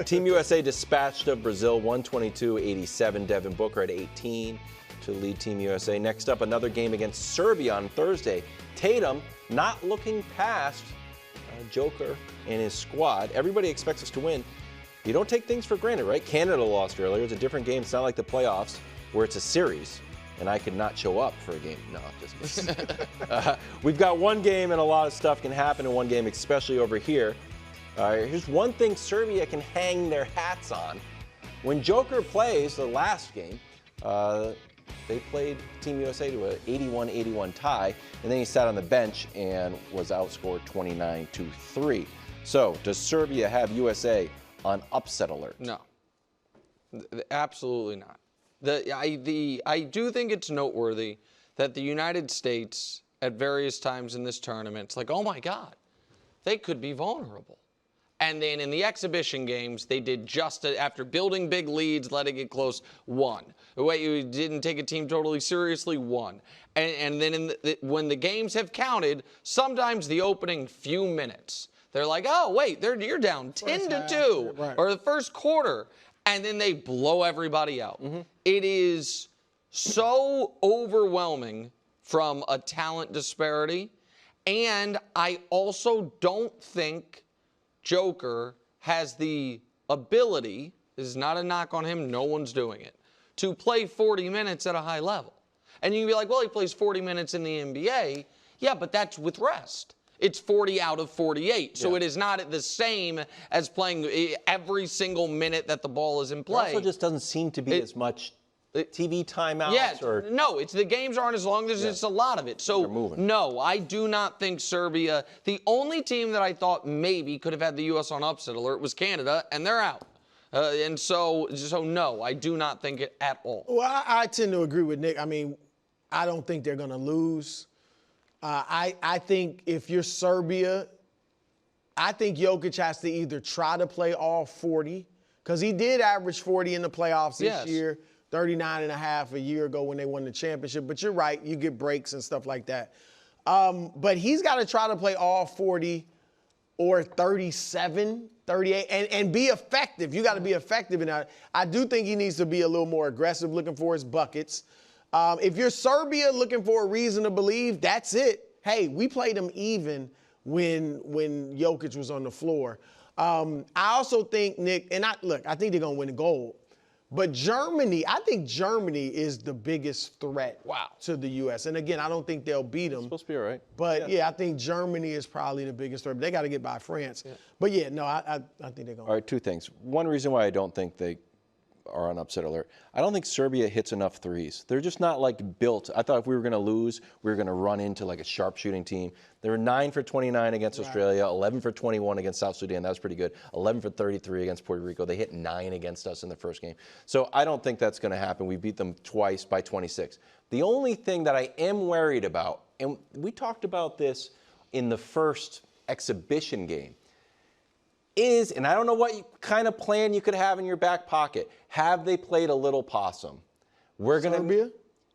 Team USA dispatched of Brazil 122-87. Devin Booker at 18 to lead Team USA. Next up, another game against Serbia on Thursday. Tatum not looking past Joker and his squad. Everybody expects us to win. You don't take things for granted, right? Canada lost earlier. It's a different game. It's not like the playoffs where it's a series and I could not show up for a game. No, just kidding. We've got one game and a lot of stuff can happen in one game, especially over here. Here's one thing Serbia can hang their hats on. When Joker plays the last game, they played Team USA to an 81-81 tie, and then he sat on the bench and was outscored 29-3. So, does Serbia have USA on upset alert? No, absolutely not. I do think it's noteworthy that the United States, at various times in this tournament, it's like, oh my God, they could be vulnerable. And then in the exhibition games, they did just after building big leads, letting it close, won. You didn't take a team totally seriously, won. And then when the games have counted, sometimes the opening few minutes, they're like, oh, wait, you're down 10-2, right, or the first quarter, and then they blow everybody out. Mm-hmm. It is so overwhelming from a talent disparity, and I also don't think Joker has the ability, this is not a knock on him, no one's doing it, to play 40 minutes at a high level. And you can be like, well, he plays 40 minutes in the NBA. Yeah, but that's with rest. It's 40 out of 48. So it is not the same as playing every single minute that the ball is in play. It also just doesn't seem to be as much TV timeouts. Yes, no, it's the games aren't as long. There's just a lot of it. So, no, I do not think Serbia. The only team that I thought maybe could have had the U.S. on upset alert was Canada, and they're out. And so no, I do not think it at all. Well, I tend to agree with Nick. I mean, I don't think they're going to lose. I think if you're Serbia, I think Jokic has to either try to play all 40, because he did average 40 in the playoffs this year, 39.5 a year ago when they won the championship. But you're right, you get breaks and stuff like that. But he's got to try to play all 40 or 37, 38, and be effective. You got to be effective in that. I do think he needs to be a little more aggressive, looking for his buckets. If you're Serbia looking for a reason to believe, that's it. Hey, we played them even when Jokic was on the floor. I also think, Nick, and I think they're going to win the gold. But Germany, I think Germany is the biggest threat to the U.S. And again, I don't think they'll beat them. It's supposed to be all right. But I think Germany is probably the biggest threat. They got to get by France. Yeah. But I think they're going to. All right, two things. One reason why I don't think they are on upset alert. I don't think Serbia hits enough threes. They're just not built. I thought if we were going to lose, we were going to run into a sharpshooting team. They were 9 for 29 against Australia, 11 for 21 against South Sudan. That was pretty good. 11 for 33 against Puerto Rico. They hit 9 against us in the first game. So I don't think that's going to happen. We beat them twice by 26. The only thing that I am worried about, and we talked about this in the first exhibition game, is, and I don't know what kind of plan you could have in your back pocket, have they played a little possum? Serbia?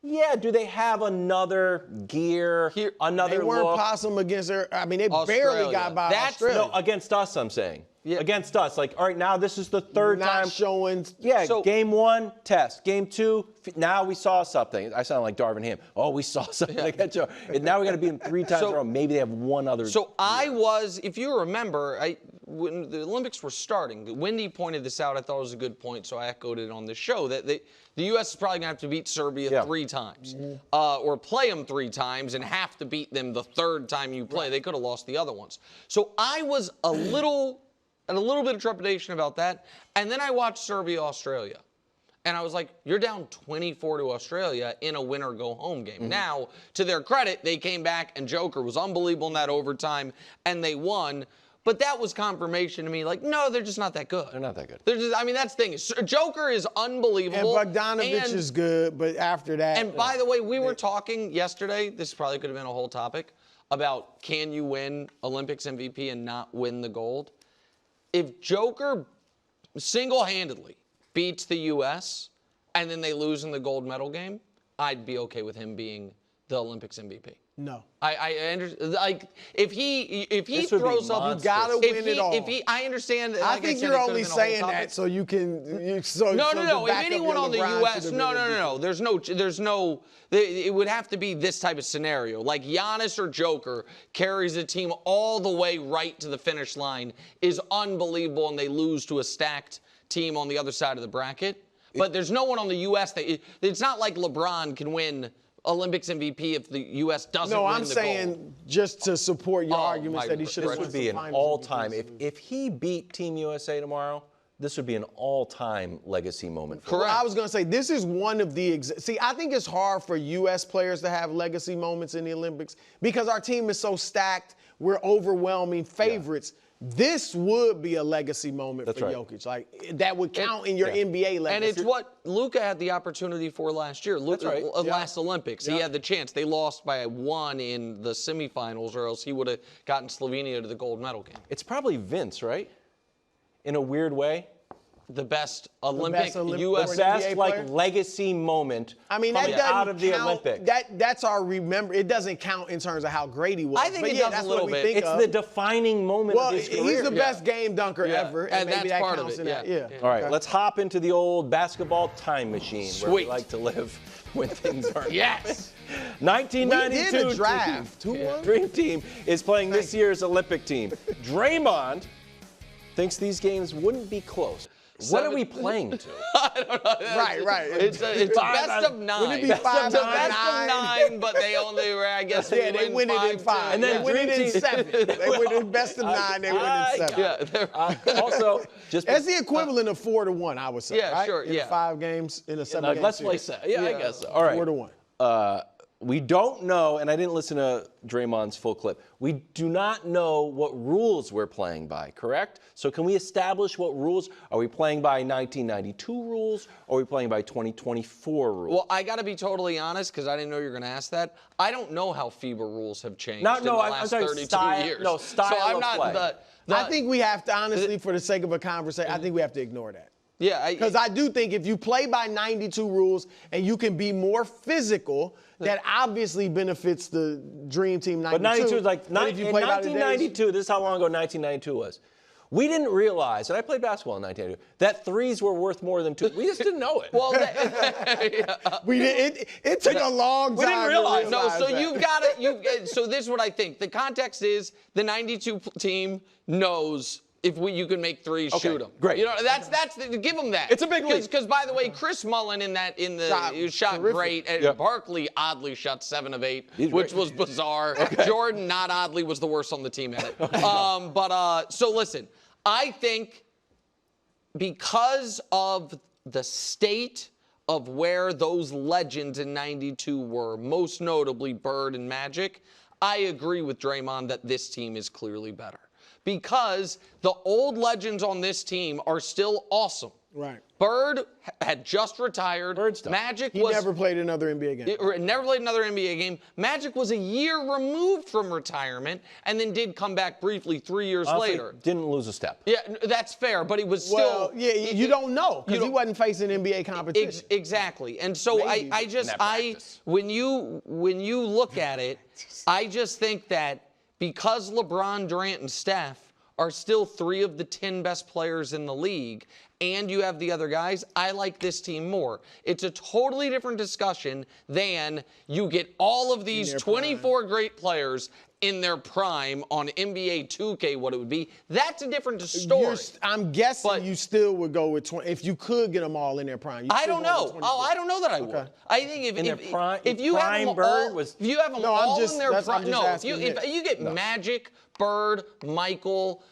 Yeah, do they have another gear, another They weren't look? possum against they barely got by Australia. No, against us, I'm saying. Yeah. Against us. All right, now this is the third time. Not showing. Yeah, so, game 1, test. Game 2, now we saw something. I sound like Darvin Ham. Oh, we saw something against you. And now we got to beat them 3 times in a row. Maybe they have one other. So if you remember, when the Olympics were starting, Wendy pointed this out. I thought it was a good point, so I echoed it on the show, that the U.S. is probably going to have to beat Serbia 3 times, or play them 3 times and have to beat them the 3rd time you play. They could have lost the other ones. So I was a little bit of trepidation about that. And then I watched Serbia-Australia. And I was like, you're down 24 to Australia in a winner-go-home game. Now, to their credit, they came back, and Joker was unbelievable in that overtime, and they won. But that was confirmation to me, no, they're just not that good. They're not that good. That's the thing. Joker is unbelievable. And Bogdanovic is good, but after that. And by the way, we were talking yesterday, this probably could have been a whole topic, about can you win Olympics MVP and not win the gold? If Joker single-handedly beats the U.S. and then they lose in the gold medal game, I'd be okay with him being the Olympics MVP? No. I understand. Like if he This would be throws up, monstrous. You gotta win it all. I understand. I think you're only saying that so you can. No. If anyone on the U.S. No. There's no. It would have to be this type of scenario. Like Giannis or Joker carries a team all the way right to the finish line is unbelievable, and they lose to a stacked team on the other side of the bracket. But there's no one on the U.S. It's not like LeBron can win Olympics MVP if the U.S. doesn't win the gold. No, I'm saying just to support your arguments that he should have. This would be an all-time. If he beat Team USA tomorrow, this would be an all-time legacy moment. Correct. Well, I was going to say, this is one of the see, I think it's hard for U.S. players to have legacy moments in the Olympics because our team is so stacked. We're overwhelming favorites. Yeah. This would be a legacy moment for Jokic. Like, that would count in your NBA legacy. And it's what Luka had the opportunity for last year. Last Olympics. He had the chance. They lost by 1 in the semifinals, or else he would have gotten Slovenia to the gold medal game. It's probably Vince, right? In a weird way. The best Olympic U.S. The best legacy moment. I mean, that doesn't out of the count. Olympics. That's our remember. It doesn't count in terms of how great he was. I think it does a little bit. It's the defining moment of his career. He's the best game dunker ever, and maybe that's that part counts of it. in that. All right, let's hop into the old basketball time machine where we like to live when things aren't. Yes. 1992 we did a draft. Dream Team is playing this year's Olympic team. Draymond thinks these games wouldn't be close. What are we playing to? I don't know. Right. It's a best of 9. Would it be 5 It's a best of 9, but they only were, I guess, they win it in 5. And then win it in 7. They win it best of 9. They win in 7. Yeah. Also, just that's the equivalent of 4-1, I would say. Yeah, right? sure. In 5 games in a 7-game let's series. play 7. Yeah, I guess so. All right. 4-1. We don't know, and I didn't listen to Draymond's full clip. We do not know what rules we're playing by, correct? So can we establish what rules? Are we playing by 1992 rules, or are we playing by 2024 rules? Well, I got to be totally honest, because I didn't know you were going to ask that. I don't know how FIBA rules have changed in the last 32 years. No, style so I'm of not play. I think we have to, honestly, for the sake of a conversation, I think we have to ignore that. Yeah, because I do think if you play by 92 rules and you can be more physical, that obviously benefits the Dream Team 92. But 92 is like, in 1992, this is how long ago 1992 was. We didn't realize, and I played basketball in 1992, that threes were worth more than 2. We just didn't know it. Well, it took a long time. We didn't realize. No, so you've got it. So this is what I think. The context is the 92 team knows. If you can make threes, shoot them. Great. You know, give them that. It's a big league. Because by the way, Chris Mullen shot great. And Barkley oddly shot 7 of 8, which was bizarre. Jordan, not oddly, was the worst on the team at it. So listen, I think because of the state of where those legends in 92 were, most notably Bird and Magic, I agree with Draymond that this team is clearly better. Because the old legends on this team are still awesome. Right. Bird had just retired. Magic he never played another NBA game. Never played another NBA game. Magic was a year removed from retirement and then did come back briefly 3 years later. Didn't lose a step. Yeah, that's fair, but he was still. Well, yeah, you don't know because he wasn't facing NBA competition. Exactly, and so when you look at it, I just think that. Because LeBron, Durant, and Steph are still 3 of the 10 best players in the league, and you have the other guys, I like this team more. It's a totally different discussion than you get all of these 24 great players in their prime on NBA 2K, what it would be. That's a different story. I'm guessing you still would go with 20. If you could get them all in their prime. I don't know. I don't know that I would. Okay. I think if you have them if you get Magic, Bird, Michael,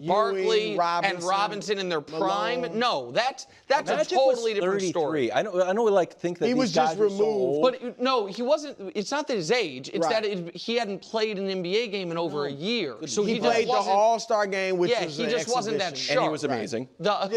Barkley, and Robinson in their prime, that's a totally different story. I know we think that he was just removed. But no, he wasn't. It's not that his age. It's that he hadn't played an NBA game in over a year. So he played the All-Star game, which was he just wasn't that sharp. And he was amazing.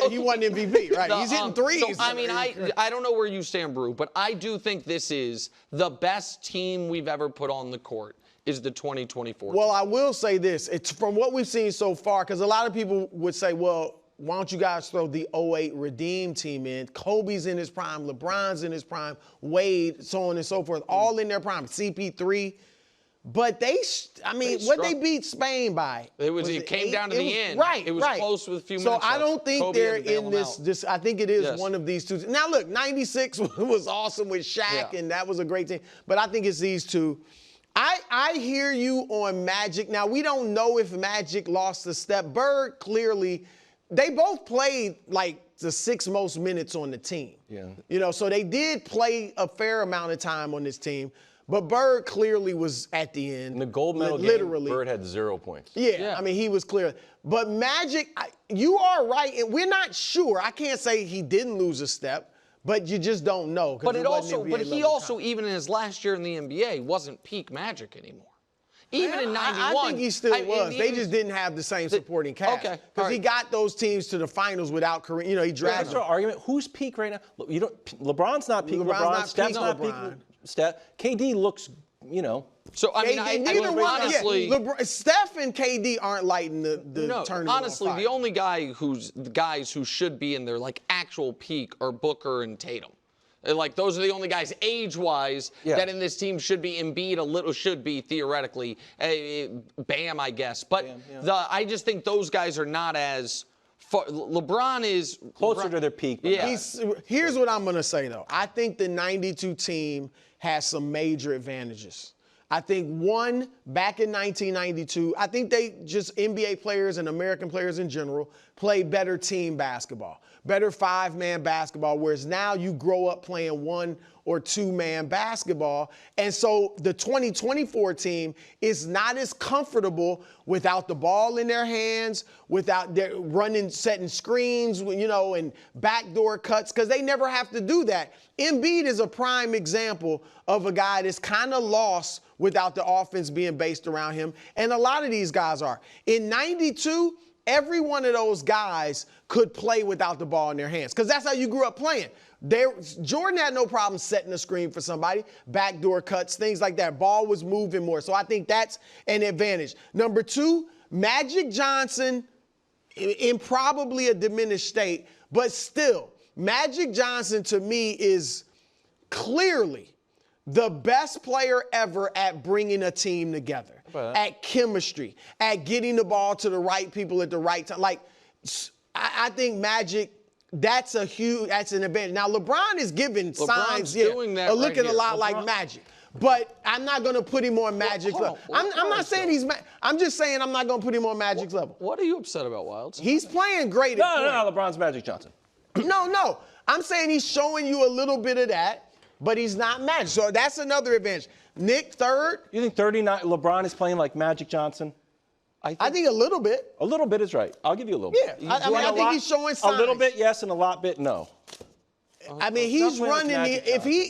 He won MVP, right? He's hitting threes. So, I mean, I don't know where you stand, Brew, but I do think this is the best team we've ever put on the court. Is the 2024 Well, I will say this. It's from what we've seen so far, because a lot of people would say, well, why don't you guys throw the 08 Redeem team in? Kobe's in his prime, LeBron's in his prime, Wade, so on and so forth, all in their prime. CP3. But what they beat Spain by? It came down to the end. Right, It was close with a few minutes left. So I don't think Kobe they're had to bail in them this. I think it is one of these two. Now look, 96 was awesome with Shaq, and that was a great team. But I think it's these two. I hear you on Magic. Now we don't know if Magic lost a step. Bird clearly, they both played like the 6 most minutes on the team. Yeah. So they did play a fair amount of time on this team. But Bird clearly was at the end. In the gold medal literally. game, Bird had 0 points. Yeah, I mean, he was clear. But Magic, you are right. And we're not sure. I can't say he didn't lose a step, but you just don't know. But he also, even in his last year in the NBA, wasn't peak Magic anymore. Even in 91. I think he still was. They just didn't have the same supporting cast. Okay. Because he got those teams to the finals without Kareem. He dragged them. Argument. Who's peak right now? LeBron's not peak. Steph's not peak. KD looks, So, honestly, Steph and KD aren't lighting the tournament. Honestly, on fire. the only guys who should be in their actual peak are Booker and Tatum. Those are the only guys age-wise that in this team should be. Embiid should be theoretically. Bam, I guess. But I just think those guys are not as far. LeBron is closer to their peak. Here's what I'm going to say, though. I think the 92 team has some major advantages. I think, one, back in 1992, I think NBA players and American players in general play better team basketball, better 5-man basketball, whereas now you grow up playing 1- or 2-man basketball. And so the 2024 team is not as comfortable without the ball in their hands, without their setting screens, and backdoor cuts, because they never have to do that. Embiid is a prime example of a guy that's kind of lost without the offense being based around him. And a lot of these guys are. In 92, every one of those guys could play without the ball in their hands, because that's how you grew up playing. Jordan had no problem setting a screen for somebody, backdoor cuts, things like that. Ball was moving more. So I think that's an advantage. Number 2, Magic Johnson, in probably a diminished state, but still, Magic Johnson to me is clearly the best player ever at bringing a team together, at chemistry, at getting the ball to the right people at the right time. I think Magic, that's an advantage. Now, LeBron is giving signs doing that looking right a lot like Magic. But I'm not going to put him on Magic's level. I'm not saying I'm just saying I'm not going to put him on Magic's level. What are you upset about, Wilds? He's playing great. No, LeBron's Magic Johnson. No. I'm saying he's showing you a little bit of that, but he's not Magic. So that's another advantage. Nick, third. You think 39 LeBron is playing like Magic Johnson? I think a little bit. A little bit is right. I'll give you a little bit. Yeah, I think he's showing signs. A little bit, yes, and a lot bit, no. I mean, he's running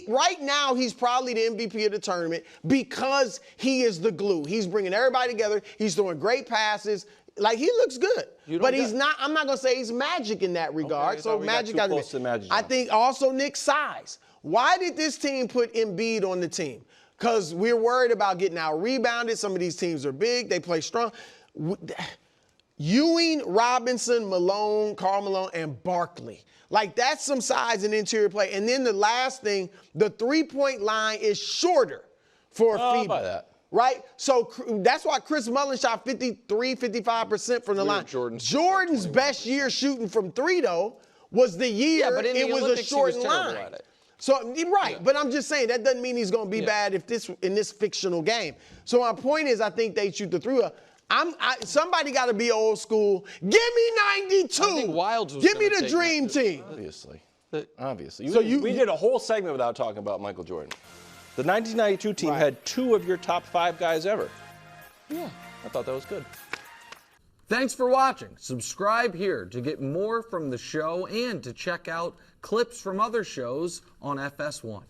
right now he's probably the MVP of the tournament because he is the glue. He's bringing everybody together. He's throwing great passes. He looks good. But he's not, I'm not going to say he's Magic in that regard. Okay, so Magic got to Magic. I think also Nick's size. Why did this team put Embiid on the team? Because we're worried about getting out rebounded. Some of these teams are big. They play strong. Ewing, Robinson, Malone, Karl Malone, and Barkley. That's some size and interior play. And then the last thing, the three-point line is shorter for FIBA. By that. Right? So that's why Chris Mullin shot 53, 55% from the line. Jordan's best year shooting from 3, though, was the year it was a short line. So, but I'm just saying, that doesn't mean he's going to be bad in this fictional game. So my point is, I think they shoot the 3. Somebody got to be old school. Give me 92. I think Wilds was Give me the dream team. Obviously. So we did a whole segment without talking about Michael Jordan. The 1992 team had 2 of your top 5 guys ever. Yeah, I thought that was good. Thanks for watching. Subscribe here to get more from the show and to check out clips from other shows on FS1.